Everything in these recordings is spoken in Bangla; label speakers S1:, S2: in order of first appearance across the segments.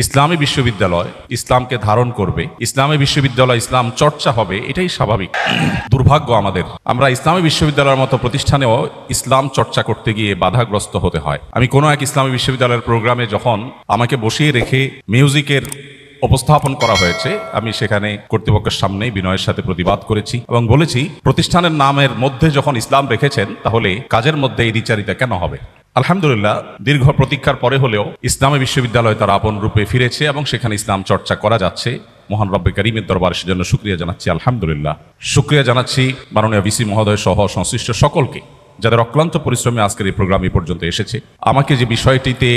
S1: ইসলামী বিশ্ববিদ্যালয় ইসলামকে ধারণ করবে, ইসলামী বিশ্ববিদ্যালয় ইসলাম চর্চা হবে, এটাই স্বাভাবিক। দুর্ভাগ্য আমাদের, আমরা ইসলামী বিশ্ববিদ্যালয়ের মতো প্রতিষ্ঠানেও ইসলাম চর্চা করতে গিয়ে বাধাগ্রস্ত হতে হয়। আমি কোনো এক ইসলামী বিশ্ববিদ্যালয়ের প্রোগ্রামে যখন আমাকে বসিয়ে রেখে মিউজিকের উপস্থাপন করা হয়েছে, আমি সেখানে কর্তৃপক্ষের সামনেই বিনয়ের সাথে প্রতিবাদ করেছি এবং বলেছি, প্রতিষ্ঠানের নামের মধ্যে যখন ইসলাম রেখেছেন তাহলে কাজের মধ্যে এই দ্বিচারিতা কেন হবে। আলহামদুলিল্লাহ, দীর্ঘ প্রতীক্ষার পরে হলেও ইসলামী বিশ্ববিদ্যালয় তার আপন রূপে ফিরেছে এবং সেখানে ইসলাম চর্চা করা যাচ্ছে। মহান রব্বে কারীমের দরবারে সেজন্য শুকরিয়া জানাচ্ছি। আলহামদুলিল্লাহ, শুকরিয়া জানাচ্ছি মাননীয় ভিসি মহোদয় সহ সংশ্লিষ্ট সকলকে, যাদের অক্লান্ত পরিশ্রমে আজকের এই প্রোগ্রাম এই পর্যন্ত এসেছে। আমাকে যে বিষয়টিতে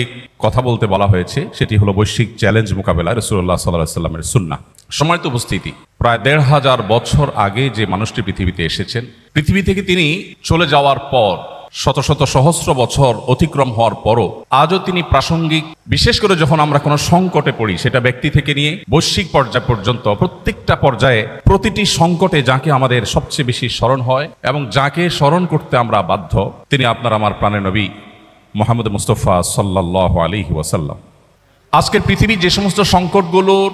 S1: কথা বলতে বলা হয়েছে সেটি হলো বৈশ্বিক চ্যালেঞ্জ মোকাবেলায় রাসূলুল্লাহ সাল্লাল্লাহু আলাইহি ওয়াসাল্লামের সুন্নাহ। সম্মানিত উপস্থিতি, প্রায় ১৫০০ বছর আগে যে মানুষটি পৃথিবীতে এসেছেন, পৃথিবী থেকে তিনি চলে যাওয়ার পর শত শত সহস্র বছর অতিক্রম হওয়ার পরও আজও তিনি প্রাসঙ্গিক। বিশেষ করে যখন আমরা কোনো সংকটে পড়ি, সেটা ব্যক্তি থেকে নিয়ে বৈশ্বিক পর্যায় পর্যন্ত, প্রত্যেকটা পর্যায়ে প্রতিটি সংকটে যাকে আমাদের সবচেয়ে বেশি স্মরণ হয় এবং যাকে স্মরণ করতে আমরা বাধ্য, তিনি আপনার আমার প্রাণের নবী মুহাম্মদ মুস্তাফা সাল্লাল্লাহু আলাইহি ওয়াসাল্লাম। আজকের পৃথিবী যে সমস্ত সংকটগুলোর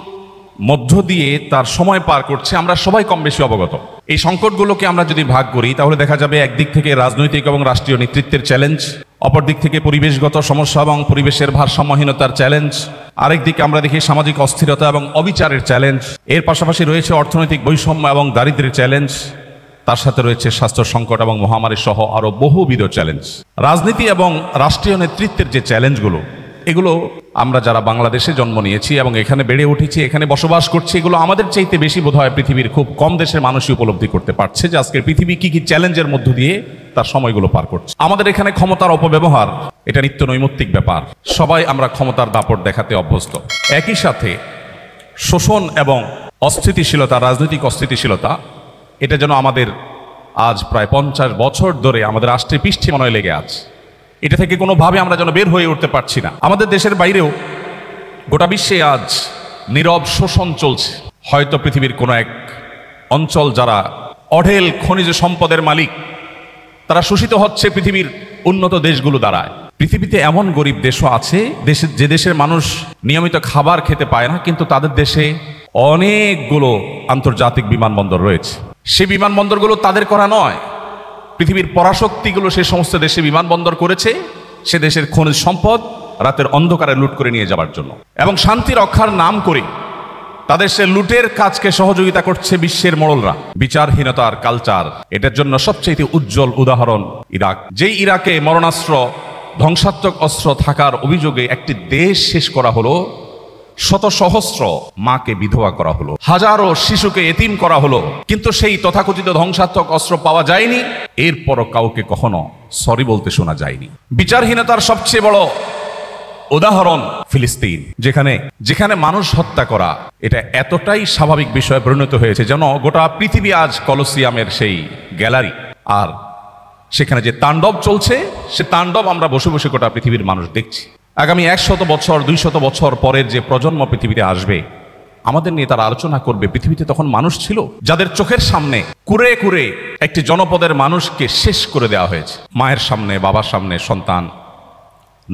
S1: মধ্য দিয়ে তার সময় পার করছে, আমরা সবাই কম বেশি অবগত। এই সংকটগুলোকে আমরা যদি ভাগ করি তাহলে দেখা যাবে একদিক থেকে রাজনৈতিক এবং রাষ্ট্রীয় নেতৃত্বের চ্যালেঞ্জ, অপর দিক থেকে পরিবেশগত সমস্যা এবং পরিবেশের ভারসাম্যহীনতার চ্যালেঞ্জ, আরেক দিকে আমরা দেখি সামাজিক অস্থিরতা এবং অবিচারের চ্যালেঞ্জ, এর পাশাপাশি রয়েছে অর্থনৈতিক বৈষম্য এবং দারিদ্র্যের চ্যালেঞ্জ, তার সাথে রয়েছে স্বাস্থ্য সংকট এবং মহামারী সহ আরও বহুবিধ চ্যালেঞ্জ। রাজনীতি এবং রাষ্ট্রীয় নেতৃত্বের যে চ্যালেঞ্জগুলো, এগুলো আমরা যারা বাংলাদেশে জন্ম নিয়েছি এবং এখানে বেড়ে উঠেছি, এখানে বসবাস করছি, এগুলো আমাদের চাইতে বেশি বোধহয় পৃথিবীর খুব কম দেশের মানুষই উপলব্ধি করতে পারছে যে আজকের পৃথিবী কি কি চ্যালেঞ্জের মধ্য দিয়ে তার সময়গুলো পার করছে। আমাদের এখানে ক্ষমতার অপব্যবহার এটা নিত্য নৈমিত্তিক ব্যাপার। সবাই আমরা ক্ষমতার দাপট দেখাতে অভ্যস্ত। একই সাথে শোষণ এবং অস্থিতিশীলতা, রাজনৈতিক অস্থিতিশীলতা, এটা যেন আমাদের আজ প্রায় 50 বছর ধরে আমাদের রাষ্ট্রের পৃষ্ঠে মনে লেগে আছে। এটা থেকে কোনোভাবে আমরা যেন বের হয়ে উঠতে পারছি না। আমাদের দেশের বাইরেও গোটা বিশ্বে আজ নীরব শোষণ চলছে। হয়তো পৃথিবীর কোনো এক অঞ্চল যারা অঢেল খনিজ সম্পদের মালিক, তারা শোষিত হচ্ছে পৃথিবীর উন্নত দেশগুলো দ্বারায়। পৃথিবীতে এমন গরিব দেশও আছে যে দেশের মানুষ নিয়মিত খাবার খেতে পায় না, কিন্তু তাদের দেশে অনেকগুলো আন্তর্জাতিক বিমানবন্দর রয়েছে। সেই বিমানবন্দরগুলো তাদের করা নয়, পৃথিবীর পরাশক্তিগুলো সে সমস্ত দেশে বিমানবন্দর করেছে সে দেশের খনিজ সম্পদ রাতের অন্ধকারে লুট করে নিয়ে যাবার জন্য, এবং শান্তি রক্ষার নাম করে তাদের সে লুটের কাজকে সহযোগিতা করছে বিশ্বের মোড়লরা। বিচারহীনতার কালচার, এটার জন্য সবচেয়ে উজ্জ্বল উদাহরণ ইরাক। যেই ইরাকে মরণাস্ত্র, ধ্বংসাত্মক অস্ত্র থাকার অভিযোগে একটি দেশ শেষ করা হলো, শত সহস্র মাকে বিধবা করা হলো, হাজারো শিশুকে এতিম করা হলো, কিন্তু সেই তথাকথিত ধ্বংসাত্মক অস্ত্র পাওয়া যায়নি। এরপরও কাউকে কখনো সরি বলতে শোনা যায়নি। বিচারহীনতার সবচেয়ে বড় উদাহরণ ফিলিস্তিন, যেখানে মানুষ হত্যা করা এটা এতটাই স্বাভাবিক বিষয়ে পরিণত হয়েছে যেন গোটা পৃথিবী আজ কলোসিয়ামের সেই গ্যালারি। আর সেখানে যে তাণ্ডব চলছে, সে তাণ্ডব আমরা বসে বসে গোটা পৃথিবীর মানুষ দেখছি। আগামী 100 বছর 200 বছর পরের যে প্রজন্ম পৃথিবীতে আসবে, আমাদের নিয়ে তারা আলোচনা করবে পৃথিবীতে তখন মানুষ ছিল যাদের চোখের সামনে কুরে কুরে একটি জনপদের মানুষকে শেষ করে দেওয়া হয়েছে। মায়ের সামনে, বাবার সামনে সন্তান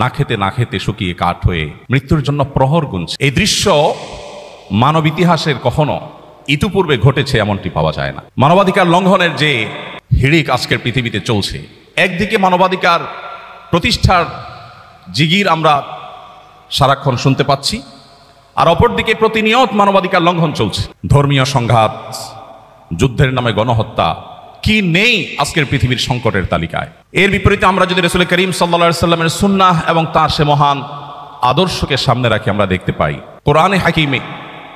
S1: না খেতে শুকিয়ে কাঠ হয়ে মৃত্যুর জন্য প্রহর গুনছে। এই দৃশ্য মানব ইতিহাসের কখনো ইতিপূর্বে ঘটেছে এমনটি পাওয়া যায় না। মানবাধিকার লঙ্ঘনের যে হিড়িক আজকের পৃথিবীতে চলছে, একদিকে মানবাধিকার প্রতিষ্ঠার জিগির আমরা সারাক্ষণ শুনতে পাচ্ছি, আর অপরদিকে প্রতিনিয়ত মানবাধিকার লঙ্ঘন চলছে। ধর্মীয় সংঘাত, যুদ্ধের নামে গণহত্যা, কি নেই আজকের পৃথিবীর সংকটের তালিকায়। এর বিপরীতে আমরা যদি রাসূল করিম সাল্লাল্লাহু আলাইহি ওয়াসাল্লামের সুন্নাহ এবং তার সে মহান আদর্শকে সামনে রাখি, আমরা দেখতে পাই কোরআনে হাকিমে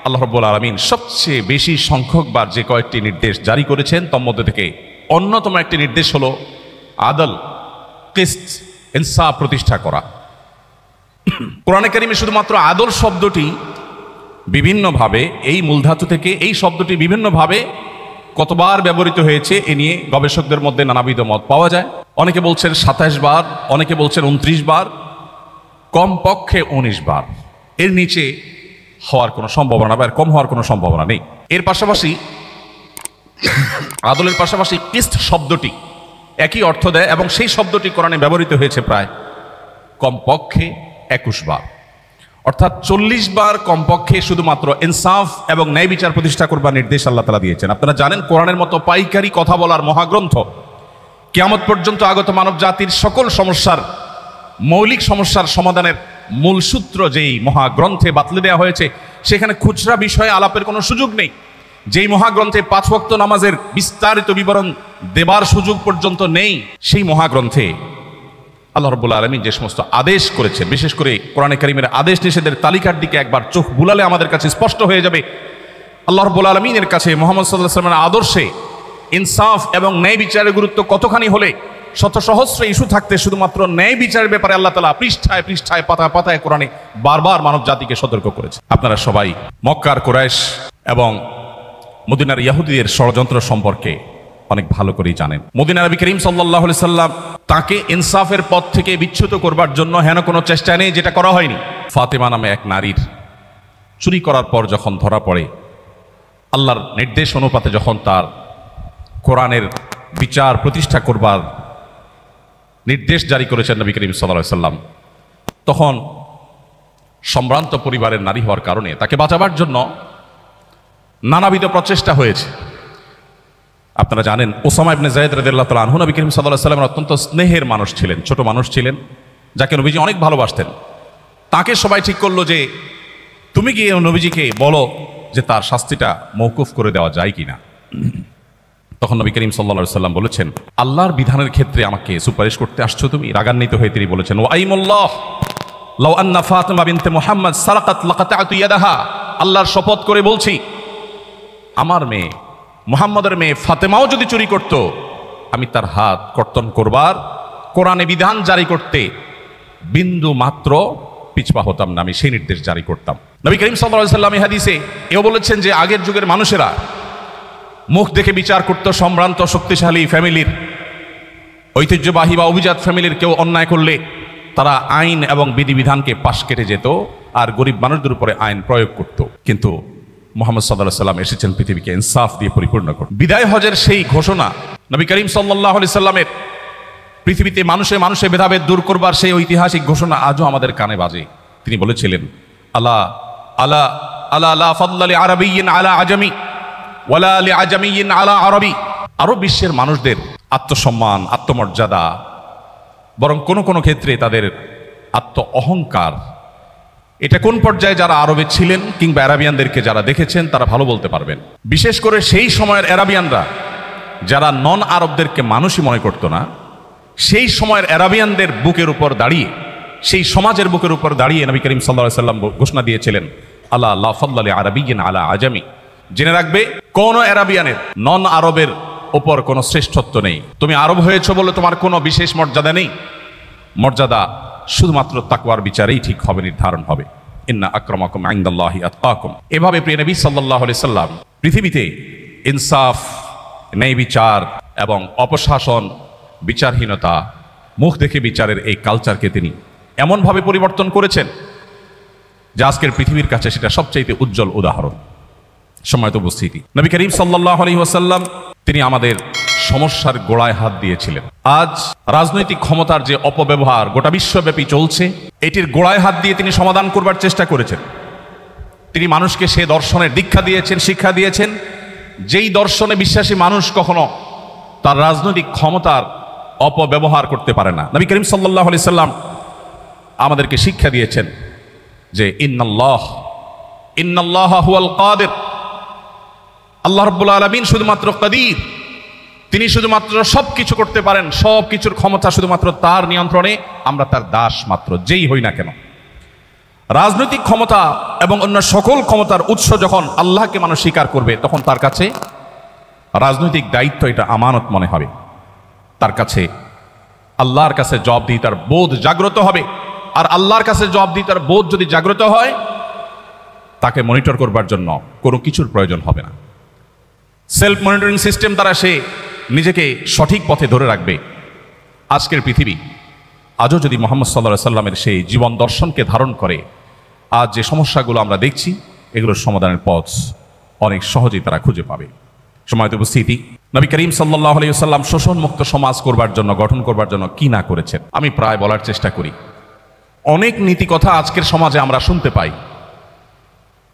S1: আল্লাহ রাব্বুল আলামিন সবচেয়ে বেশি সংখ্যকবার যে কয়েকটি নির্দেশ জারি করেছেন, তার মধ্যে থেকে অন্যতম একটি নির্দেশ হলো আদল, কিসত, ইনসাফ প্রতিষ্ঠা করা। কোরআনে কারিমে শুধুমাত্র আদল শব্দটি বিভিন্নভাবে, এই মূলধাতু থেকে এই শব্দটি বিভিন্নভাবে কতবার ব্যবহৃত হয়েছে এ নিয়ে গবেষকদের মধ্যে নানাবিধ মত পাওয়া যায়। অনেকে বলছেন 27 বার, অনেকে বলছেন 29 বার, কমপক্ষে 19 বার। এর নিচে হওয়ার কোনো সম্ভাবনা বা কম হওয়ার কোনো সম্ভাবনা নেই। এর পাশাপাশি আদলের পাশাপাশি কিস্ত শব্দটি একই অর্থ দেয় এবং সেই শব্দটি কোরআনে ব্যবহৃত হয়েছে প্রায় কমপক্ষে 21 বার। অর্থাৎ 40 বার কমপক্ষে শুধুমাত্র ইনসাফ এবং ন্যায় বিচার প্রতিষ্ঠা করবার নির্দেশ আল্লাহ তাআলা দিয়েছেন। আপনারা জানেন কোরআনের মতো পাইকারি কথা বলার মহাগ্রন্থ কিয়ামত পর্যন্ত আগত মানব জাতির সকল সমস্যার, মৌলিক সমস্যার সমাধানের মূল সূত্র যেই মহাগ্রন্থে বাতলে দেওয়া হয়েছে, সেখানে খুচরা বিষয়ে আলাপের কোনো সুযোগ নেই। যেই মহাগ্রন্থে 5 ওয়াক্ত নামাজের বিস্তারিত বিবরণ দেবার সুযোগ পর্যন্ত নেই, সেই মহাগ্রন্থে আল্লাহ রাব্বুল আলামিন যে সমস্ত আদেশ করেছে, বিশেষ করে কোরআনে কারীমের আদেশ নিষেধের তালিকার দিকে একবার চোখ বুলালে আমাদের কাছে স্পষ্ট হয়ে যাবে আল্লাহ রাব্বুল আলামিনের কাছে মুহাম্মদ সাল্লাল্লাহু আলাইহি ওয়াসাল্লামের আদর্শে ইনসাফ এবং ন্যায় বিচারের গুরুত্ব কতখানি হলে শত সহস্র ইস্যু থাকতে শুধুমাত্র ন্যায় বিচারের ব্যাপারে আল্লাহ তাআলা পৃষ্ঠায় পৃষ্ঠায় পাতায় পাতায় কোরআনে বারবার মানব জাতিকে সতর্ক করেছে। আপনারা সবাই মক্কার কুরাইশ এবং মদিনার ইহুদিদের ষড়যন্ত্র সম্পর্কে অনেক ভালো করেই জানেন। মদিনার নবী করিম সাল্লাল্লাহু আলাইহি সাল্লাম তাকে ইনসাফের পথ থেকে বিচ্যুত করবার জন্য হেন কোনো চেষ্টা নেই যেটা করা হয়নি। ফাতেমা নামে এক নারীর চুরি করার পর যখন ধরা পড়ে, আল্লাহর নির্দেশ অনুপাতে যখন তার কোরআনের বিচার প্রতিষ্ঠা করবার নির্দেশ জারি করেছেন নবী করিম সাল্লাল্লাহু আলাইহি সাল্লাম, তখন সম্ভ্রান্ত পরিবারের নারী হওয়ার কারণে তাকে বাঁচাবার জন্য নানাবিধ প্রচেষ্টা হয়েছে। আপনারা জানেন ওসামা ইবনে যায়েদ রাদিয়াল্লাহু তাআলা আনহু নবী করিম সাল্লাল্লাহু আলাইহি সাল্লামের অত্যন্ত স্নেহের মানুষ ছিলেন, ছোট মানুষ ছিলেন, যাকে নবীজি অনেক ভালোবাসতেন। তাকে সবাই ঠিক করলো যে তুমি গিয়ে নবীজিকে বলো যে তার শাস্তিটা মওকুফ করে দেওয়া যায় কিনা। তখন নবী করিম সাল্লাল্লাহু আলাইহি সাল্লাম বলেছেন, আল্লাহর বিধানের ক্ষেত্রে আমাকে সুপারিশ করতে আসছো তুমি? রাগান্বিত হয়ে তিনি বলেছেন, ওয়াইমুল্লাহ লাউ আন্না ফাতিমা বিনতে মুহাম্মদ সারাকাত লাকাতাতু ইয়াদাহা, আল্লাহর শপথ করে বলছি আমার মেয়ে মুহাম্মদের মেয়ে ফাতেমাও যদি চুরি করত, আমি তার হাত কর্তন করবার, কোরআনে বিধান জারি করতে বিন্দু মাত্র পিছপা হতাম না, আমি সেই নির্দেশ জারি করতাম। নবী করিম সাল্লাল্লাহু আলাইহি সাল্লাম এই হাদিসে এও বলেছেন যে আগের যুগের মানুষেরা মুখ দেখে বিচার করত। সম্ভ্রান্ত শক্তিশালী ফ্যামিলির, ঐতিহ্যবাহী বা অভিজাত ফ্যামিলির কেউ অন্যায় করলে তারা আইন এবং বিধিবিধানকে পাশ কেটে যেত আর গরিব মানুষদের উপরে আইন প্রয়োগ করত। কিন্তু মুহাম্মদ সাল্লাল্লাহু আলাইহি সাল্লাম এসেছেন পৃথিবীকে ইনসাফ দিয়ে পরিপূর্ণ করতে। বিদায় হজের সেই ঘোষণা নবী করিম সাল্লাল্লাহু আলাইহি সাল্লামের পৃথিবীতে মানুষে মানুষে ভেদাভেদ দূর করবার সেই ঐতিহাসিক ঘোষণা আজও আমাদের কানে বাজে। তিনি বলেছিলেন, আলা আলা আলা লা ফাদলা লি আরাবিয়্যিন আলা আজামি ওয়ালা লি আজামিয়্যিন আলা আরবি। আরো বিশ্বের মানুষদের আত্মসম্মান, আত্মমর্যাদা, বরং কোনো কোনো ক্ষেত্রে তাদের আত্ম অহংকার, এটা কোন পর্যায়ে যারা আরবে ছিলেন কিংবা আরাবিয়ানদেরকে যারা দেখেছেন তারা ভালো বলতে পারবেন। বিশেষ করে সেই সময়ের আরাবিয়ানরা যারা নন আরবদেরকে মানুষই মনে করত না, সেই সময়ের আরাবিয়ানদের বুকের উপর দাঁড়িয়ে, সেই সমাজের বুকের উপর দাঁড়িয়ে নবী করিম সাল্লাল্লাহু আলাইহি সাল্লাম ঘোষণা দিয়েছিলেন, আলা লা ফাদলা লি আরাবিয়্যিন আলা আজামি। জেনে রাখবে কোন আরাবিয়ানের, নন আরবের ওপর কোনো শ্রেষ্ঠত্ব নেই। তুমি আরব হয়েছো বলে তোমার কোনো বিশেষ মর্যাদা নেই। মর্যাদা শুধুমাত্র তাকওয়ার বিচারেই ঠিক হবে, নির্ধারণ হবে। ইন্না আকরামাকুম ইনদাল্লাহি আতকাকুম। এভাবে প্রিয় নবী সাল্লাল্লাহু আলাইহি সাল্লাম পৃথিবীতে ইনসাফ, ন্যায় বিচার এবং অপশাসন, বিচারহীনতা, মুখ দেখে বিচারের এই কালচারকে তিনি এমনভাবে পরিবর্তন করেছেন যে আজকের পৃথিবীর কাছে সেটা সবচাইতে উজ্জ্বল উদাহরণ। সম্মানিত উপস্থিতি, নবী করিম সাল্লাল্লাহু আলাইহি ওয়াসাল্লাম তিনি আমাদের সমস্যার গোড়ায় হাত দিয়েছিলেন। আজ রাজনৈতিক ক্ষমতার যে অপব্যবহার গোটা বিশ্বব্যাপী চলছে, এটির গোড়ায় হাত দিয়ে তিনি সমাধান করবার চেষ্টা করেছেন। তিনি মানুষকে সে দর্শনের দীক্ষা দিয়েছেন, শিক্ষা দিয়েছেন, যেই দর্শনে বিশ্বাসী মানুষ কখনো তার রাজনৈতিক ক্ষমতার অপব্যবহার করতে পারে না। নবী করিম সাল্লাল্লাহু আলাইহি সাল্লাম আমাদেরকে শিক্ষা দিয়েছেন যে ইন্নাল্লাহ হুয়াল কাদির, আল্লাহ রাব্বুল আলামিন শুধুমাত্র কাদির, তিনি শুধুমাত্র সবকিছু করতে পারেন, সবকিছুর ক্ষমতা শুধুমাত্র তার নিয়ন্ত্রণে, আমরা তার দাস মাত্র, যেই হই না কেন। রাজনৈতিক ক্ষমতা এবং অন্য সকল ক্ষমতার উৎস যখন আল্লাহকে মানুষ স্বীকার করবে, তখন তার কাছে রাজনৈতিক দায়িত্ব এটা আমানত মনে হবে। তার কাছে আল্লাহর কাছে জবাবদিহিতার বোধ জাগ্রত হবে। আর আল্লাহর কাছে জবাবদিহিতার বোধ যদি জাগ্রত হয়, তাকে মনিটর করবার জন্য কোনো কিছুর প্রয়োজন হবে না। সেলফ মনিটরিং সিস্টেম দ্বারা সে নিজেকে সঠিক পথে ধরে রাখবে। আজকের পৃথিবী আজও যদি মুহাম্মদ সাল্লাল্লাহু আলাইহি সাল্লামের সেই জীবন দর্শনকে ধারণ করে, আজ যে সমস্যাগুলো আমরা দেখছি, এগুলোর সমাধানের পথ অনেক সহজেই তারা খুঁজে পাবে। সম্মানিত উপস্থিতি, নবী করিম সাল্লাল্লাহু আলাইহি ওয়াসাল্লাম শোষণ মুক্ত সমাজ করবার জন্য, গঠন করবার জন্য কি না করেছেন আমি প্রায় বলার চেষ্টা করি। অনেক নীতি কথা আজকের সমাজে আমরা শুনতে পাই,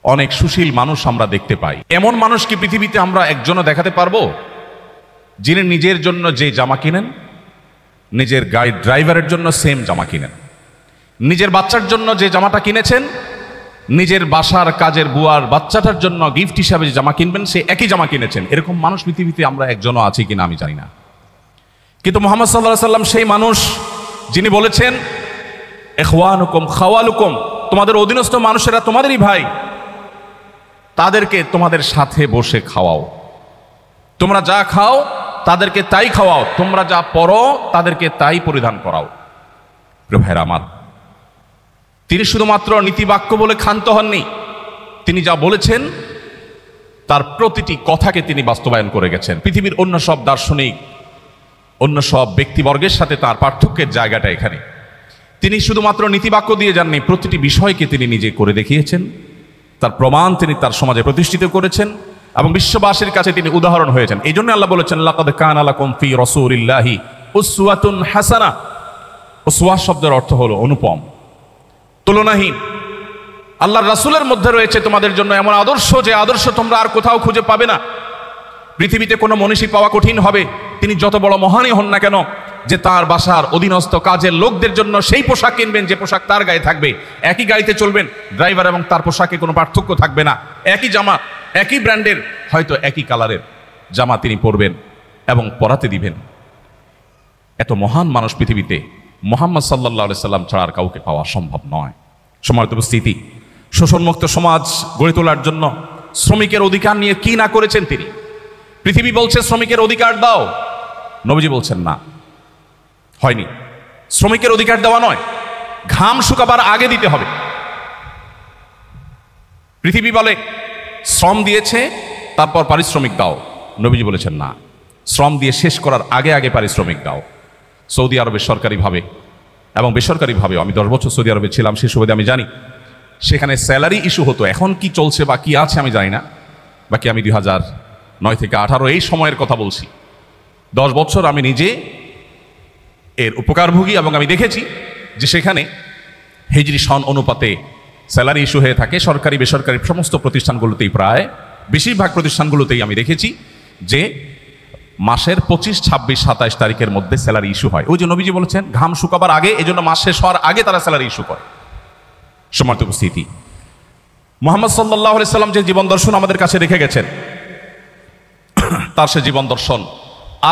S1: অনেক সুশীল মানুষ আমরা দেখতে পাই। এমন মানুষ কি পৃথিবীতে আমরা একজনও দেখাতে পারবো যিনি নিজের জন্য যে জামা কিনেন, নিজের গাড়ি ড্রাইভারের জন্য সেম জামা কিনেন, নিজের বাচ্চার জন্য যে জামাটা কিনেছেন, নিজের বাসার কাজের বুয়ার বাচ্চাটার জন্য গিফট হিসাবে যে জামা কিনবেন সে একই জামা কিনেছেন? এরকম মানুষ পৃথিবীতে আমরা একজনও আছি কিনা আমি জানি না। কিন্তু মুহাম্মদ সাল্লাল্লাহু আলাইহি সাল্লাম সেই মানুষ যিনি বলেছেন, ইখওয়ানুকুম খাওয়ালুকুম, তোমাদের অধীনস্থ মানুষেরা তোমাদেরই ভাই, তাদেরকে তোমাদের সাথে বসে খাওয়াও, তোমরা যা খাও তাদেরকে তাই খাওয়াও, তোমরা যা পরো তাদেরকে তাই পরিধান করাও। প্রিয় ভাইরা আমার, তিনি শুধুমাত্র নীতিবাক্য বলে ক্ষান্ত হননি, তিনি যা বলেছেন তার প্রতিটি কথাকে তিনি বাস্তবায়ন করে গেছেন। পৃথিবীর অন্য সব দার্শনিক, অন্য সব ব্যক্তিবর্গের সাথে তার পার্থক্যের জায়গাটা এখানে। তিনি শুধুমাত্র নীতিবাক্য দিয়ে যাননি, প্রতিটি বিষয়কে তিনি নিজে করে দেখিয়েছেন, তার প্রমাণ তিনি তার সমাজে প্রতিষ্ঠিত করেছেন এবং বিশ্ববাসীর কাছে তিনি উদাহরণ হয়েছেন। এই জন্য আল্লাহ বলেছেন, লাকাদ কানা লাকুম ফি রাসূলিল্লাহি উসওয়াতুন হাসানা। উসওয়া শব্দের অর্থ হলো অনুপম, তুলনাহীন। আল্লাহর রাসূলের মধ্যে রয়েছে তোমাদের জন্য এমন আদর্শ, যে আদর্শ তোমরা আর কোথাও খুঁজে পাবে না। পৃথিবীতে কোনো মনীষী পাওয়া কঠিন হবে, তিনি যত বড় মহানই হন না কেন, যে তার বাসার অধীনস্থ কাজের লোকদের জন্য সেই পোশাক কিনবেন যে পোশাক তার গায়ে থাকবে, একই গাড়িতে চলবেন, ড্রাইভার এবং তার পোশাকে কোনো পার্থক্য থাকবে না, একই জামা, একই ব্র্যান্ডের, হয়তো একই কালারের জামা তিনি পরবেন এবং পরাতে দিবেন। এত মহান মানুষ পৃথিবীতে মুহাম্মদ সাল্লাল্লাহু আলাইহি সাল্লাম ছাড়া আর কাউকে পাওয়া সম্ভব নয়। সম্মানিত উপস্থিতি, শোষণমুক্ত সমাজ গড়ে তোলার জন্য শ্রমিকের অধিকার নিয়ে কি না করেছেন তিনি। পৃথিবী বলছে শ্রমিকের অধিকার দাও, নবীজি বলছেন না, হয়নি। শ্রমিকের অধিকার দেওয়া নয়, ঘাম শুকাবার আগে দিতে হবে। পৃথিবী বলে শ্রম দিয়েছে তারপর পারিশ্রমিক দাও, নবীজি বলেছেন না, শ্রম দিয়ে শেষ করার আগে আগে পারিশ্রমিক দাও। সৌদি আরবে সরকারিভাবে এবং বেসরকারিভাবে, আমি 10 বছর সৌদি আরবে ছিলাম, সে সুবাদে আমি জানি সেখানে স্যালারি ইস্যু হতো। এখন কি চলছে বা কি আছে আমি জানি না, বাকি আমি 2009 থেকে 18 এই সময়ের কথা বলছি। 10 বছর আমি নিজে এর উপকারভোগী এবং আমি দেখেছি যে সেখানে হিজরি সন অনুপাতে স্যালারি ইস্যু হয়ে থাকে। সরকারি বেসরকারি সমস্ত প্রতিষ্ঠানগুলোতেই, প্রায় বেশিরভাগ প্রতিষ্ঠানগুলোতেই আমি দেখেছি যে মাসের 25, 26, 27 তারিখের মধ্যে স্যালারি ইস্যু হয়। ওই যে নবীজি বলেছেন ঘাম শুকাবার আগে, এজন্য মাস শেষ হওয়ার আগে তারা স্যালারি ইস্যু করে। সম্মানিত উপস্থিতি, মুহাম্মদ সাল্লাল্লাহু আলাইহি সাল্লাম যে জীবন দর্শন আমাদের কাছে রেখে গেছেন, তার সে জীবন দর্শন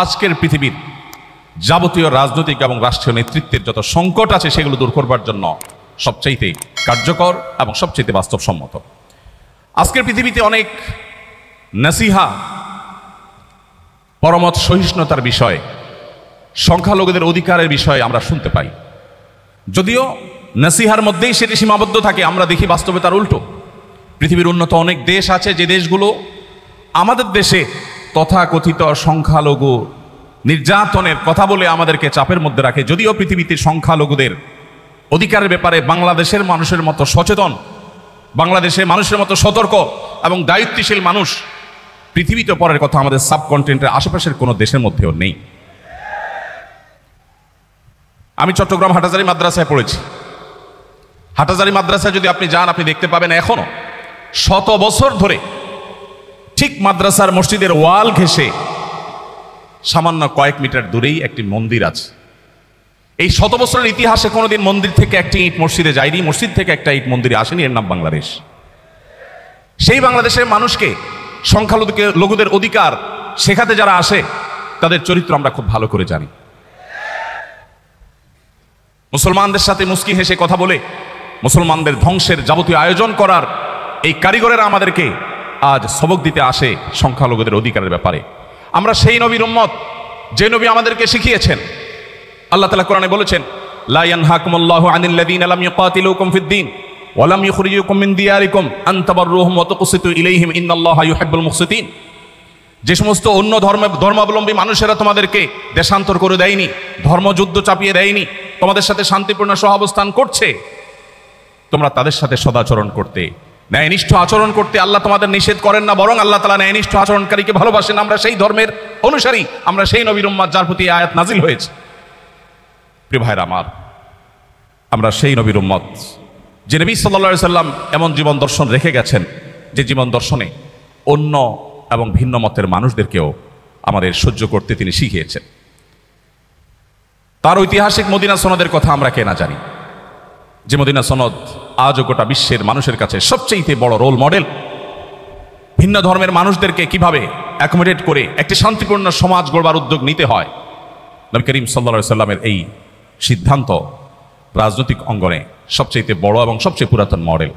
S1: আজকের পৃথিবীর যাবতীয় রাজনৈতিক এবং রাষ্ট্রীয় নেতৃত্বের যত সংকট আছে সেগুলো দূর করবার জন্য সবচাইতে কার্যকর এবং সবচাইতে বাস্তবসম্মত। আজকের পৃথিবীতে অনেক নাসিহা, পরমত সহিষ্ণুতার বিষয়ে, সংখ্যালঘুদের অধিকারের বিষয়ে আমরা শুনতে পাই। যদিও নাসিহার মধ্যেই সেটি সীমাবদ্ধ থাকে, আমরা দেখি বাস্তবে তার উল্টো। পৃথিবীর উন্নত অনেক দেশ আছে যে দেশগুলো আমাদের দেশে তথাকথিত সংখ্যালঘু নির্যাতনের কথা বলে আমাদেরকে চাপের মধ্যে রাখে। যদিও পৃথিবীতে সংখ্যালঘুদের অধিকারের ব্যাপারে বাংলাদেশের মানুষের মতো সচেতন, বাংলাদেশের মানুষের মতো সতর্ক এবং দায়িত্বশীল মানুষ পৃথিবীতে পরের কথা আমাদের সাবকন্টিনেন্টের আশেপাশের কোনো দেশের মধ্যেও নেই। আমি চট্টগ্রাম হাটাজারি মাদ্রাসায় পড়েছি। হাটাজারি মাদ্রাসায় যদি আপনি যান, আপনি দেখতে পাবেন এখনো 100 বছর ধরে ঠিক মাদ্রাসার মসজিদের ওয়াল ঘেঁষে সামান্য কয়েক মিটার দূরেই একটি মন্দির আছে। এই 100 বছরের ইতিহাসে কোনোদিন মন্দির থেকে একটি ইট মসজিদে যায়নি, মসজিদ থেকে একটা ইট মন্দিরে আসেনি। এর নাম বাংলাদেশ। সেই বাংলাদেশের মানুষকে সংখ্যালঘুদের অধিকার শেখাতে যারা আসে, তাদের চরিত্র আমরা খুব ভালো করে জানি। মুসলমানদের সাথে মুস্কি হেসে কথা বলে মুসলমানদের ধ্বংসের যাবতীয় আয়োজন করার এই কারিগরেরা আমাদেরকে আজ সবক দিতে আসে সংখ্যালঘুদের অধিকারের ব্যাপারে। আমরা সেই নবীর উম্মত যে নবী আমাদেরকে শিখিয়েছেন। আল্লাহ তাআলা কোরআনে বলেছেন, লা ইয়ানহাকুমুল্লাহু আনিল্লাযীনা লাম ইউকাতিলুকুম ফিদ-দীন ওয়া লাম ইখরিজুকুম মিন দিয়ারিকুম আন তাবাররুহুম ওয়া তুকসিতু ইলাইহিম ইন্নাল্লাহা ইউহিব্বুল মুকসিতিন। যে সমস্ত অন্য ধর্মাবলম্বী মানুষেরা তোমাদেরকে দেশান্তর করে দেয়নি, ধর্মযুদ্ধ চাপিয়ে দেয়নি, তোমাদের সাথে শান্তিপূর্ণ সহাবস্থান করছে, তোমরা তাদের সাথে সদাচরণ করতে, ন্যায়নিষ্ঠ আচরণ করতে আল্লাহ তোমাদের নিষেধ করেন না, বরং আল্লাহ তাআলা ন্যায়নিষ্ঠ আচরণকারীকে ভালোবাসেন। আমরা সেই ধর্মের অনুসারী, আমরা সেই নবীর উম্মত যার প্রতি আয়াত নাজিল হয়েছে। প্রিয় ভাইরা আমার, আমরা সেই নবীর উম্মত যে নবী সাল্লাল্লাহু আলাইহি সাল্লাম এমন জীবন দর্শন রেখে গেছেন যে জীবন দর্শনে অন্য এবং ভিন্ন মতের মানুষদেরকেও আমাদের সহ্য করতে তিনি শিখিয়েছেন। তার ঐতিহাসিক মদিনা সনদের কথা আমরা কে না জানি, যে মদিনা সনদ আজও গোটা বিশ্বের মানুষের কাছে সবচেয়ে বড় রোল মডেল। ভিন্ন ধর্মের মানুষদেরকে কিভাবে অ্যাকোমোডেট করে একটি শান্তিপূর্ণ সমাজ গড়বার উদ্যোগ নিতে হয়, নবী করিম সাল্লাল্লাহু আলাইহি সাল্লামের এই সিদ্ধান্ত রাজনৈতিক অঙ্গনে সবচেয়ে বড় এবং সবচেয়ে পুরাতন মডেল।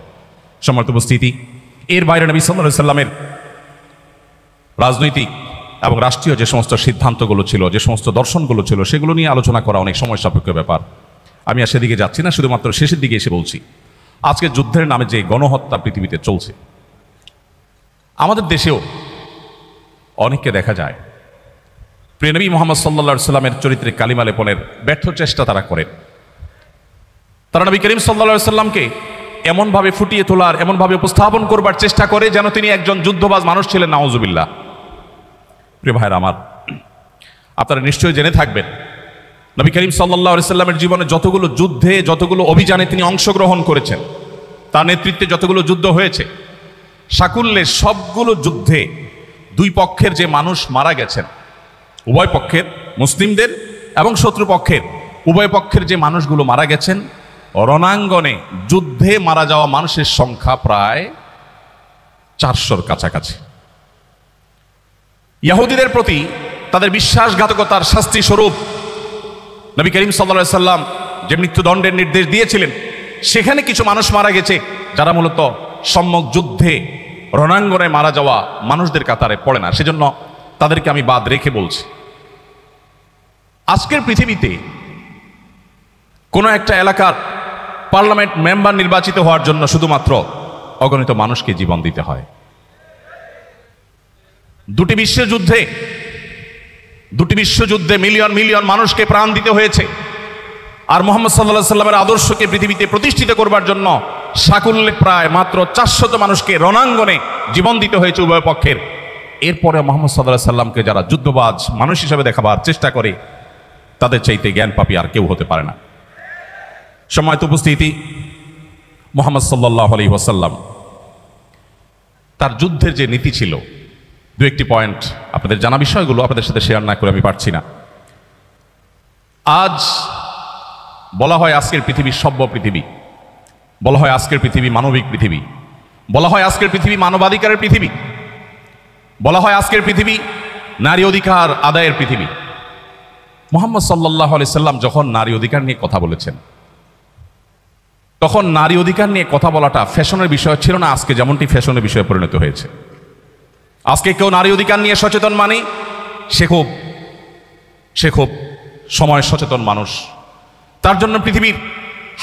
S1: সম্মানিত উপস্থিতি, এর বাইরে নবী সাল্লাল্লাহু আলাইহি সাল্লামের রাজনৈতিক এবং রাষ্ট্রীয় যে সমস্ত সিদ্ধান্তগুলো ছিল, যে সমস্ত দর্শনগুলো ছিল, সেগুলো নিয়ে আলোচনা করা অনেক সময় সাপেক্ষ ব্যাপার। আমি আর সেদিকে যাচ্ছি না, শুধুমাত্র শেষের দিকে এসে বলছি, আজকে যুদ্ধের নামে যে গণহত্যা পৃথিবীতে চলছে, আমাদের দেশেও অনেককে দেখা যায় প্রিয় নবী মুহাম্মদ সাল্লাল্লাহু আলাইহি সাল্লামের চরিত্রে কালিমা লেপনের ব্যর্থ চেষ্টা তারা করেন। তারা নবী করিম সাল্লাল্লাহু আলাইহি সাল্লামকে এমনভাবে ফুটিয়ে তোলার, এমনভাবে উপস্থাপন করবার চেষ্টা করে যেন তিনি একজন যুদ্ধবাজ মানুষ ছিলেন, নাউজুবিল্লাহ। প্রিয় ভাইরা আমার, আপনারা নিশ্চয়ই জেনে থাকবেন নবী করিম সাল্লাল্লাহু আলাইহি সাল্লামের জীবনে যতগুলো যুদ্ধে, যতগুলো অভিযানে তিনি অংশগ্রহণ করেছেন, তার নেতৃত্বে যতগুলো যুদ্ধ হয়েছে, সাকুল্যে সবগুলো যুদ্ধে দুই পক্ষের যে মানুষ মারা গেছেন, উভয় পক্ষের, মুসলিমদের এবং শত্রুপক্ষের উভয় পক্ষের যে মানুষগুলো মারা গেছেন, রণাঙ্গনে যুদ্ধে মারা যাওয়া মানুষের সংখ্যা প্রায় 400-র কাছাকাছি। ইহুদিদের প্রতি তাদের বিশ্বাসঘাতকতার শাস্তি স্বরূপ নবী করিম সাল্লাল্লাহু আলাইহি সাল্লাম যে মৃত্যুদণ্ডের নির্দেশ দিয়েছিলেন, সেখানে কিছু মানুষ মারা গেছে যারা মূলত সম্মুখ যুদ্ধে রণাঙ্গনে মারা যাওয়া মানুষদের কাতারে পড়ে না, সেজন্য তাদেরকে আমি বাদ রেখে বলছি। আজকের পৃথিবীতে কোনো একটা এলাকার পার্লামেন্ট মেম্বার নির্বাচিত হওয়ার জন্য শুধুমাত্র অগণিত মানুষকে জীবন দিতে হয়। দুটি বিশ্বযুদ্ধে মিলিয়ন মিলিয়ন মানুষকে প্রাণ দিতে হয়েছে। আর মুহাম্মদ সাল্লাল্লাহু আলাইহি সাল্লামের আদর্শকে পৃথিবীতে প্রতিষ্ঠিত করবার জন্য সাকুল্যে প্রায় মাত্র 400 মানুষকে রণাঙ্গনে জীবন দিতে হয়েছে উভয় পক্ষের। এরপরে মুহাম্মদ সাল্লাল্লাহু আলাইহি সাল্লামকে যারা যুদ্ধবাজ মানুষ হিসেবে দেখাবার চেষ্টা করে, তাদের চাইতে জ্ঞান পাপী আর কেউ হতে পারে না। সম্মানিত উপস্থিতি, মুহাম্মদ সাল্লাল্লাহু আলাইহি ওয়াসাল্লাম তার যুদ্ধের যে নীতি ছিল, দু একটি পয়েন্ট আপনাদের জানা বিষয়গুলো আপনাদের সাথে শেয়ার না করে আমি পারছি না। আজ বলা হয় আজকের পৃথিবী সভ্য পৃথিবী, বলা হয় আজকের পৃথিবী মানবিক পৃথিবী, বলা হয় আজকের পৃথিবী মানবাধিকারের পৃথিবী, বলা হয় আজকের পৃথিবী নারী অধিকার আদায়ের পৃথিবী। মুহাম্মদ সাল্লাল্লাহু আলাইহি সাল্লাম যখন নারী অধিকার নিয়ে কথা বলেছেন, তখন নারী অধিকার নিয়ে কথা বলাটা ফ্যাশনের বিষয় ছিল না, আজকে যেমনটি ফ্যাশনের বিষয়ে পরিণত হয়েছে। আজকে কেউ নারী অধিকার নিয়ে সচেতন মানে সে খুব সময় সচেতন মানুষ। তার জন্য পৃথিবীর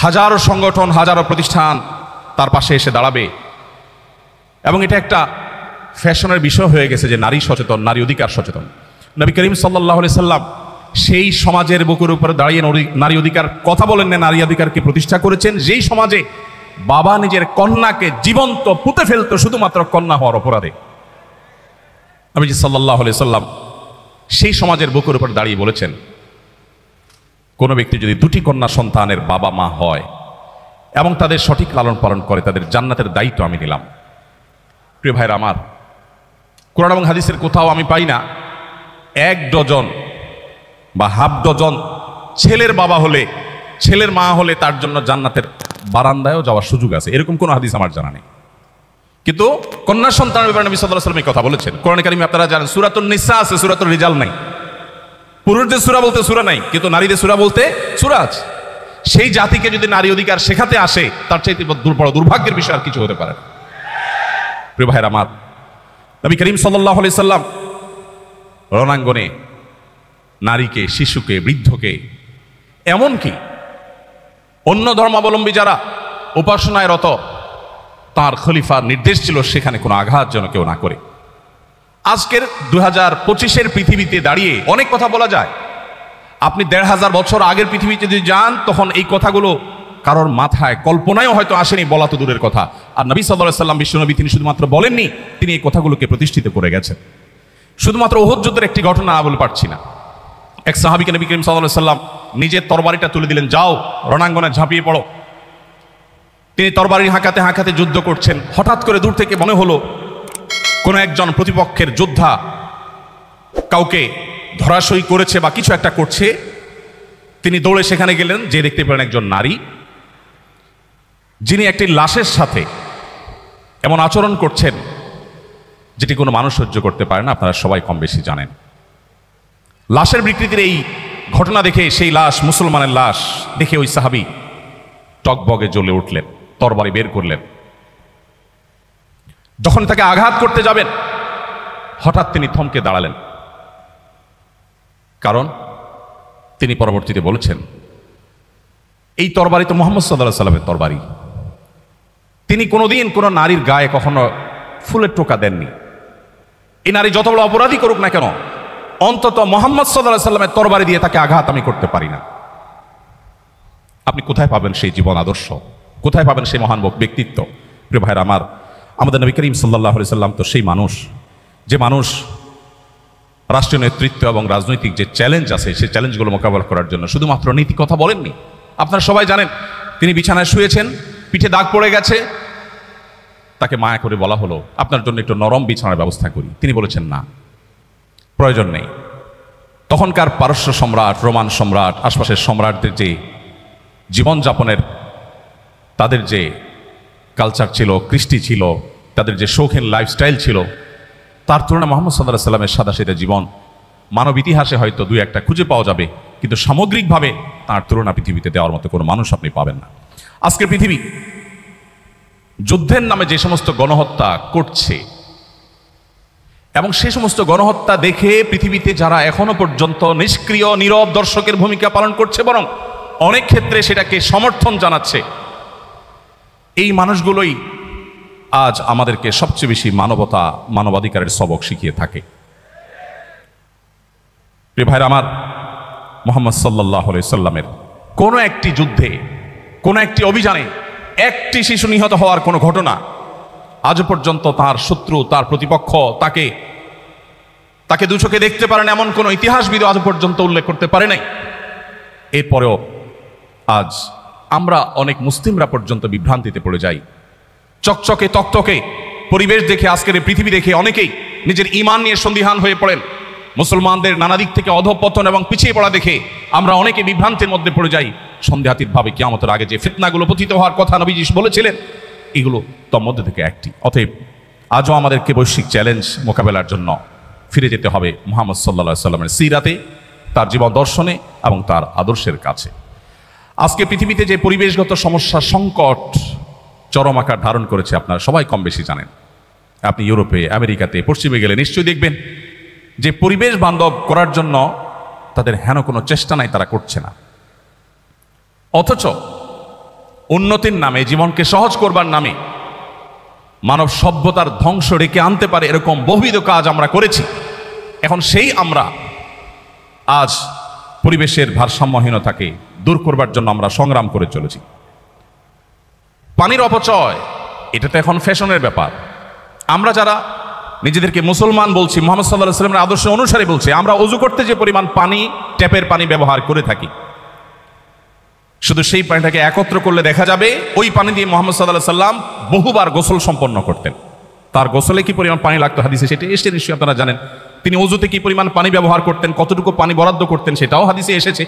S1: হাজারো সংগঠন, হাজারো প্রতিষ্ঠান তার পাশে এসে দাঁড়াবে, এবং এটা একটা ফ্যাশনের বিষয় হয়ে গেছে যে নারী সচেতন, নারী অধিকার সচেতন। নবী করিম সাল্লাল্লাহু আলাইহি সাল্লাম সেই সমাজের বুকের উপরে দাঁড়িয়ে নারী অধিকার কথা বলেন না, নারী অধিকারকে প্রতিষ্ঠা করেছেন যেই সমাজে বাবা নিজের কন্যাকে জীবন্ত পুঁতে ফেলতো শুধুমাত্র কন্যা হওয়ার অপরাধে। নবীজি সাল্লাল্লাহু আলাইহি সাল্লাম সেই সমাজের বুকের উপর দাঁড়িয়ে বলেছেন, কোনো ব্যক্তি যদি দুটি কন্যা সন্তানের বাবা মা হয় এবং তাদের সঠিক লালন পালন করে, তাদের জান্নাতের দায়িত্ব আমি নিলাম। প্রিয় ভাইরা আমার, কোরআন এবং হাদিসের কোথাও আমি পাই না 1 ডজন বা হাফ ডজন ছেলের বাবা হলে, ছেলের মা হলে তার জন্য জান্নাতের বারান্দায়ও যাওয়ার সুযোগ আছে, এরকম কোনো হাদিস আমার জানা নেই। কিন্তু কন্যা সন্তানের ব্যাপারে নবী সাল্লাল্লাহু আলাইহি ওয়াসাল্লাম এই কথা বলেছেন। কোরআনে কারিমে আপনারা জানেন সূরাতুন নিসা আছে, সূরাতুল রিজাল নাই। পুরুষদের সূরা বলতে সূরা নাই, কিন্তু নারীদের সূরা বলতে সূরা আছে। সেই জাতিকে যদি নারী অধিকার শেখাতে আসে, তার চাইতে বড় দুর্ভাগ্যের বিষয় আর কিছু হতে পারে না। প্রিয় ভাইরা আমার, নবী করিম সাল্লাল্লাহু আলাইহি সাল্লাম রণাঙ্গনে নারীকে, শিশুকে, বৃদ্ধকে, এমনকি অন্য ধর্মাবলম্বী যারা উপাসনায় রত, তার খলিফার নির্দেশ ছিল সেখানে কোনো আঘাত যেন কেউ না করে। আজকের 2025-এর পৃথিবীতে দাঁড়িয়ে অনেক কথা বলা যায়। আপনি 1500 বছর আগের পৃথিবীতে যদি যান, তখন এই কথাগুলো কারোর মাথায় কল্পনায়ও হয়তো আসেনি, বলা তো দূরের কথা। আর নবী সাল্লাল্লাহু আলাইহি সাল্লাম, বিশ্বনবী, তিনি শুধুমাত্র বলেননি, তিনি এই কথাগুলোকে প্রতিষ্ঠিত করে গেছেন। শুধুমাত্র উহুদ যুদ্ধের একটি ঘটনা বলে পারছি না, এক সাহাবীকে নবী করিম সাল্লাল্লাহু আলাইহি সাল্লাম নিজের তরবারিটা তুলে দিলেন, যাও রণাঙ্গনে ঝাঁপিয়ে পড়ো। তিনি তরবারি হাঁকাতে হাঁকাতে যুদ্ধ করছেন। হঠাৎ করে দূর থেকে মনে হলো কোনো একজন প্রতিপক্ষের যোদ্ধা কাউকে ধরাশয়ী করেছে বা কিছু একটা করছে। তিনি দৌড়ে সেখানে গেলেন, যে দেখতে পেলেন একজন নারী যিনি একটি লাশের সাথে এমন আচরণ করছেন যেটি কোনো মানুষ সহ্য করতে পারে না। আপনারা সবাই কম বেশি জানেন। লাশের বিকৃতির এই ঘটনা দেখে, সেই লাশ মুসলমানের লাশ দেখে ওই সাহাবী টকবগে জ্বলে উঠলেন, তরবারি বের করলেন। যখন তাকে আঘাত করতে যাবেন হঠাৎ তিনি থমকে দাঁড়ালেন, কারণ তিনি পরবর্তীতে বলেছেন এই তরবারি তো মুহাম্মদ সাল্লাল্লাহু আলাইহি সাল্লামের তরবারি। তিনি কোনোদিন কোনো নারীর গায়ে কখনো ফুলের টোকা দেননি। এই নারী যত বড় অপরাধী করুক না কেন, অন্তত মুহাম্মদ সাল্লাল্লাহু আলাইহি সাল্লামের তরবারি দিয়ে তাকে আঘাত আমি করতে পারি না। আপনি কোথায় পাবেন সেই জীবন আদর্শ? কোথায় পাবেন সেই মহান ব্যক্তিত্ব? প্রিয় ভাইরা আমার, আমাদের নবী করিম সাল্লাল্লাহু আলাইহি সাল্লাম তো সেই মানুষ, যে মানুষ রাষ্ট্রীয় নেতৃত্ব এবং রাজনৈতিক যে চ্যালেঞ্জ আছে সেই চ্যালেঞ্জগুলো মোকাবেলা করার জন্য শুধুমাত্র নীতি কথা বলেননি। আপনারা সবাই জানেন তিনি বিছানায় শুয়েছেন, পিঠে দাগ পড়ে গেছে, তাকে মায়া করে বলা হলো আপনার জন্য একটু নরম বিছানার ব্যবস্থা করি। তিনি বলেছেন না, প্রয়োজন নেই। তখনকার পারস্য সম্রাট, রোমান সম্রাট, আশপাশের সম্রাটদের যে জীবনযাপনের তাদের যে কালচার ছিল, কৃষ্টি ছিল, তাদের যে শৌখিন লাইফস্টাইল ছিল, তার তুলনায় মুহাম্মদ সাল্লাল্লাহু আলাইহি সাল্লামের সাদাসিধা জীবন মানব ইতিহাসে হয়তো দুই একটা খুঁজে পাওয়া যাবে, কিন্তু সামগ্রিকভাবে তার তুলনা পৃথিবীতে দেওয়ার মতো কোনো মানুষ আপনি পাবেন না। আজকের পৃথিবী যুদ্ধের নামে যে সমস্ত গণহত্যা করছে এবং সে সমস্ত গণহত্যা দেখে পৃথিবীতে যারা এখনো পর্যন্ত নিষ্ক্রিয় নীরব দর্শকের ভূমিকা পালন করছে, বরং অনেক ক্ষেত্রে সেটাকে সমর্থন জানাচ্ছে, এই মানুষগুলোই আজ আমাদেরকে সবচেয়ে বেশি মানবতা, মানবাধিকারের সবক শিখিয়ে থাকে। প্রিয় ভাইরা আমার, মুহাম্মদ সাল্লাল্লাহু আলাইহি সাল্লামের কোনো একটি যুদ্ধে, কোনো একটি অভিযানে একটি শিশু নিহত হওয়ার কোনো ঘটনা আজ পর্যন্ত তার শত্রু, তার প্রতিপক্ষ তাকে দু চোখে দেখতে পারেন এমন কোনো ইতিহাসবিদ আজ পর্যন্ত উল্লেখ করতে পারে নাই। এরপরেও আজ আমরা অনেক মুসলিমরা পর্যন্ত বিভ্রান্তিতে পড়ে যাই। চকচকে তকতকে পরিবেশ দেখে, আজকের এই পৃথিবী দেখে অনেকেই নিজের ঈমান নিয়ে সন্দিহান হয়ে পড়েন। মুসলমানদের নানা দিক থেকে অধঃপতন এবং পিছিয়ে পড়া দেখে আমরা অনেকে বিভ্রান্তির মধ্যে পড়ে যাই। সন্দেহাতীতভাবে কিয়ামতের আগে যে ফিতনাগুলো পতিত হওয়ার কথা নবীজি বলেছিলেন, এগুলো তার মধ্যে থেকে একটি। অতএব আজও আমাদেরকে বৈশ্বিক চ্যালেঞ্জ মোকাবেলার জন্য ফিরে যেতে হবে মুহাম্মদ সাল্লাল্লাহু আলাইহি সাল্লামের সিরাতে, তার জীবন দর্শনে এবং তার আদর্শের কাছে। আজকে পৃথিবীতে যে পরিবেশগত সমস্যা, সংকট চরম আকার ধারণ করেছে আপনারা সবাই কম বেশি জানেন। আপনি ইউরোপে, আমেরিকাতে, পশ্চিমে গেলে নিশ্চয়ই দেখবেন যে পরিবেশ বান্ধব করার জন্য তাদের হেন কোনো চেষ্টা নাই, তারা করছে না। অথচ উন্নতির নামে, জীবনকে সহজ করবার নামে মানব সভ্যতার ধ্বংস ডেকে আনতে পারে এরকম বহুবিধ কাজ আমরা করেছি। এখন সেই আমরা আজ পরিবেশের ভারসাম্যহীনতাকে দূর করবার জন্য আমরা সংগ্রাম করে চলেছি। পানির অপচয়, এটা তো এখন ফ্যাশনের ব্যাপার। আমরা যারা নিজেদেরকে মুসলমান বলছি, মুহাম্মদ সাল্লাল্লাহু আলাইহি সাল্লামের আদর্শ অনুসারে বলছি, আমরা ওযু করতে যে পরিমাণ পানি, ট্যাপের পানি ব্যবহার করে থাকি, শুধু সেই পানিটাকে একত্র করলে দেখা যাবে ওই পানি দিয়ে মুহাম্মদ সাল্লাল্লাহু আলাইহি সাল্লাম বহুবার গোসল সম্পন্ন করতেন। তার গোসলে কি পরিমাণ পানি লাগতো হাদিসে সেটা এসে নিশ্চয়ই আপনারা জানেন। তিনি ওযুতে কি পরিমাণ পানি ব্যবহার করতেন, কতটুকু পানি বরাদ্দ করতেন, সেটাও হাদিসে এসেছে।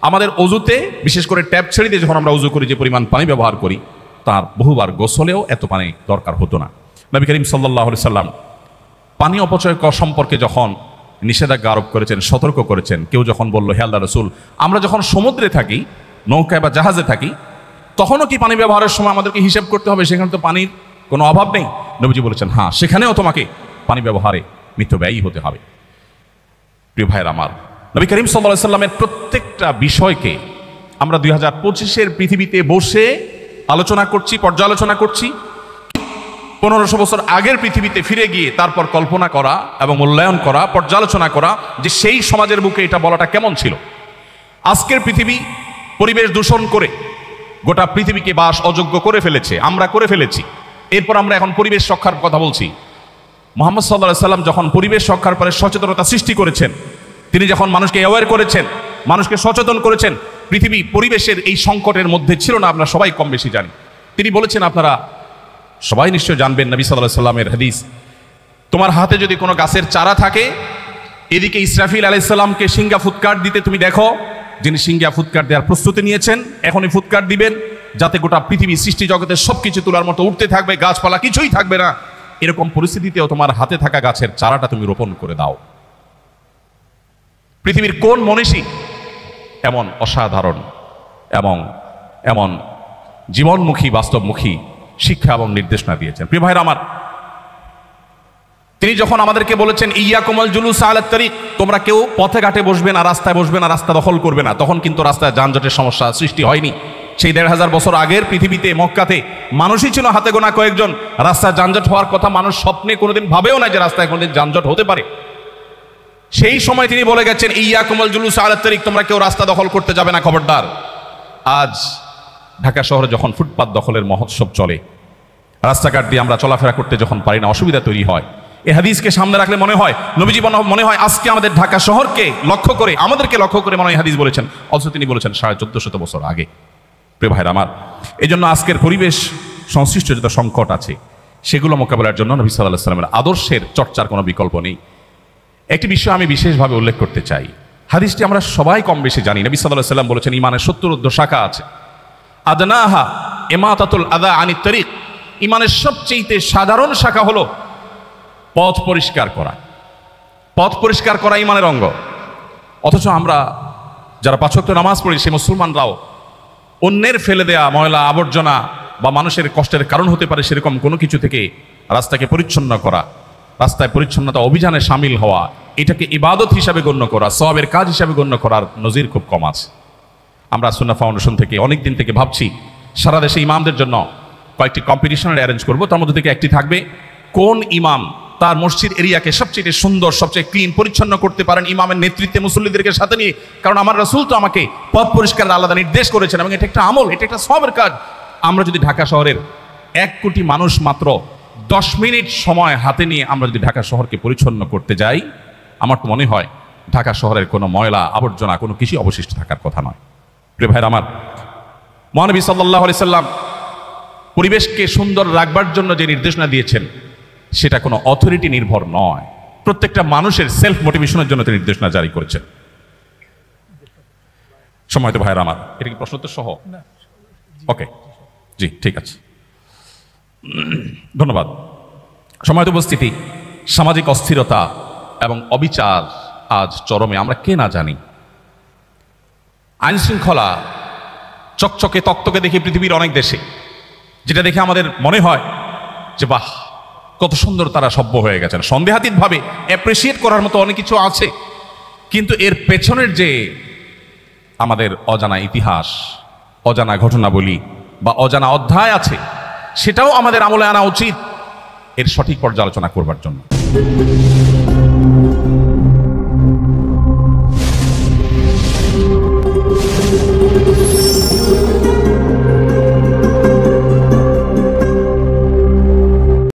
S1: আমাদের ওযুতে, বিশেষ করে ট্যাপ ছেড়ে দিয়ে যখন আমরা ওযু করি যে পরিমাণ পানি ব্যবহার করি, তার বহুবার গোসলেও এত পানি দরকার হতো না। নবী করিম সাল্লাল্লাহু আলাইহি সাল্লাম পানি অপচয় সম্পর্কে যখন নিষেধাজ্ঞা আরোপ করেছেন, সতর্ক করেছেন, কেউ যখন বলল, হে আল্লাহর রাসূল, আমরা যখন সমুদ্রে থাকি, নৌকায় বা জাহাজে থাকি, তখনও কি পানি ব্যবহারের সময় আমাদেরকে হিসাব করতে হবে? সেখানে তো পানির কোনো অভাব নেই। নবীজি বলেছেন, হ্যাঁ, সেখানেও তোমাকে পানি ব্যবহারে মিতব্যয়ী হতে হবে। প্রিয় ভাইয়ের আমার, নবী করিম সাল্লাল্লাহু আলাইহি সাল্লামের প্রত্যেকটা বিষয়কে আমরা 2025-এর পৃথিবীতে বসে আলোচনা করছি, পর্যালোচনা করছি। 1500 বছর আগের পৃথিবীতে ফিরে গিয়ে তারপর কল্পনা করা এবং মূল্যায়ন করা, পর্যালোচনা করা যে সেই সমাজের বুকে এটা বলাটা কেমন ছিল। আজকের পৃথিবী পরিবেশ দূষণ করে গোটা পৃথিবীকে বাস অযোগ্য করে ফেলেছে, আমরা করে ফেলেছি। এরপর আমরা এখন পরিবেশ রক্ষার কথা বলছি। মুহাম্মদ সাল্লাল্লাহু আলাইহি সাল্লাম যখন পরিবেশ রক্ষার পরে সচেতনতা সৃষ্টি করেছেন, তিনি যখন মানুষকে অ্যাওয়্যার করেছেন, মানুষকে সচেতন করেছেন, পৃথিবী পরিবেশের এই সংকটের মধ্যে ছিল না, আমরা সবাই কম বেশি জানি। তিনি বলেছেন, আপনারা সবাই নিশ্চয় জানবেন, নবী সাল্লাল্লাহু আলাইহি সাল্লামের হাদিস, তোমার হাতে যদি কোনো গাছের চারা থাকে, এদিকে ইসরাফিল আলাইহিস সালামকে সিংহা ফুৎকার দিতে তুমি দেখো, যিনি সিংহা ফুৎকার দেওয়ার প্রস্তুতি নিয়েছেন, এখনই ফুৎকার দিবেন, যাতে গোটা পৃথিবী সৃষ্টি জগতের সবকিছু তোলার মতো উঠতে থাকবে, গাছপালা কিছুই থাকবে না। এরকম পরিস্থিতিতেও তোমার হাতে থাকা গাছের চারাটা তুমি রোপণ করে দাও। পৃথিবীর কোন মনীষী এমন অসাধারণ এমন জীবনমুখী, বাস্তবমুখী শিক্ষা এবং নির্দেশনা দিয়েছেন? প্রিয় ভাইরা আমার, তিনি যখন আমাদেরকে বলেছেন ইয়াকুমুল জুলুস আলাত তারিক, তোমরা কেউ পথে ঘাটে বসবে না, রাস্তায় বসবে না, রাস্তা দখল করবে না, তখন কিন্তু রাস্তায় যানজটের সমস্যা সৃষ্টি হয়নি। সেই ১৫০০ বছর আগের পৃথিবীতে মক্কাতে মানুষই ছিল হাতে গোনা কয়েকজন। রাস্তায় যানজট হওয়ার কথা মানুষ স্বপ্নে কোনোদিন ভাবেও না যে রাস্তায় কোনোদিন যানজট হতে পারে। সেই সময় তিনি বলে গেছেন ইয়াকুমুল জুলুস আলাত তারিক, তোমরা কেউ রাস্তা দখল করতে যাবে না, খবরদার। আজ ঢাকা শহরে যখন ফুটপাত দখলের মহোৎসব চলে, রাস্তাঘাট দিয়ে আমরা চলাফেরা করতে যখন পারি না, অসুবিধা তৈরি হয়। এই হাদিসকে সামনে রাখলে মনে হয় নবীজি মনে হয় আজকে আমাদের ঢাকা শহরকে লক্ষ্য করে, আমাদেরকে লক্ষ্য করে মনে হয় হাদিস বলেছেন, অথচ তিনি বলেছেন ১৪৫০ বছর আগে। প্রিয় ভাইরা আমার, এই জন্য আজকের পরিবেশ সংশ্লিষ্ট যত সংকট আছে সেগুলো মোকাবেলার জন্য নবী সাল্লাল্লাহু আলাইহি ওয়াসাল্লামের আদর্শের চর্চার কোনো বিকল্প নেই। একটি বিষয় আমি বিশেষভাবে উল্লেখ করতে চাই, হাদিসটি আমরা সবাই কম বেশি জানি। নবী সাল্লাল্লাহু আলাইহি ওয়াসাল্লাম বলেছেন ইমানের ৭০ শাখা আছে, আদনাহা ইমাতাতুল আদা আনিত তারিক, ইমানের সবচেয়ে সাধারণ শাখা হলো পথ পরিষ্কার করা। পথ পরিষ্কার করা ইমানের অঙ্গ। অথচ আমরা যারা ৫ ওয়াক্ত নামাজ পড়ি সে মুসলমানরাও অন্যের ফেলে দেয়া ময়লা আবর্জনা বা মানুষের কষ্টের কারণ হতে পারে সেরকম কোনো কিছু থেকে রাস্তাকে পরিচ্ছন্ন করা, রাস্তায় পরিচ্ছন্নতা অভিযানে সামিল হওয়া, এটাকে ইবাদত হিসাবে গণ্য করা, সওয়াবের কাজ হিসাবে গণ্য করার নজির খুব কম আছে। আমরা সুন্নাহ ফাউন্ডেশন থেকে অনেক দিন থেকে ভাবছি সারা দেশে ইমামদের জন্য কয়েকটি কম্পিটিশনের অ্যারেঞ্জ করব। তার মধ্যে থেকে একটি থাকবে কোন ইমাম তার মসজিদ এরিয়াকে সবচেয়ে সুন্দর, সবচেয়ে ক্লিন, পরিচ্ছন্ন করতে পারেন ইমামের নেতৃত্বে মুসল্লিদেরকে সাথে নিয়ে। কারণ আমার রাসূল তো আমাকে পথ পরিষ্কারের আলাদা নির্দেশ করেছেন এবং এটা একটা আমল, এটা একটা সওয়াবের কাজ। আমরা যদি ঢাকা শহরের ১ কোটি মানুষ মাত্র ১০ মিনিট সময় হাতে নিয়ে আমরা যদি ঢাকা শহরকে পরিচ্ছন্ন করতে যাই, আমার তো মনে হয় ঢাকা শহরের কোনো ময়লা আবর্জনা কোনো কিছু অবশিষ্ট থাকার কথা নয়। প্রিয় ভাইরা আমার, মহানবী সাল্লাল্লাহু আলাইহি সাল্লাম পরিবেশকে সুন্দর রাখবার জন্য যে নির্দেশনা দিয়েছেন সেটা কোনো অথরিটি নির্ভর নয়, প্রত্যেকটা মানুষের সেলফ মোটিভেশনের জন্য তিনি নির্দেশনা জারি করেছেন। সময় তো ভাইরা আমার, এটা কি প্রশ্নোত্তর সহ? ওকে, জি ঠিক আছে, ধন্যবাদ। সময়ত উপস্থিতি, সামাজিক অস্থিরতা এবং অবিচার আজ চরমে, আমরা কে না জানি। আইন শৃঙ্খলা চকচকে তকতকে দেখি পৃথিবীর অনেক দেশে, যেটা দেখে আমাদের মনে হয় যে বাহ, কত সুন্দর তারা সভ্য হয়ে গেছেন। সন্দেহাতীতভাবে অ্যাপ্রিসিয়েট করার মতো অনেক কিছু আছে, কিন্তু এর পেছনের যে আমাদের অজানা ইতিহাস, অজানা ঘটনাবলী বা অজানা অধ্যায় আছে, সেটাও আমাদের আমলে আনা উচিত এর সঠিক পর্যালোচনা করবার জন্য।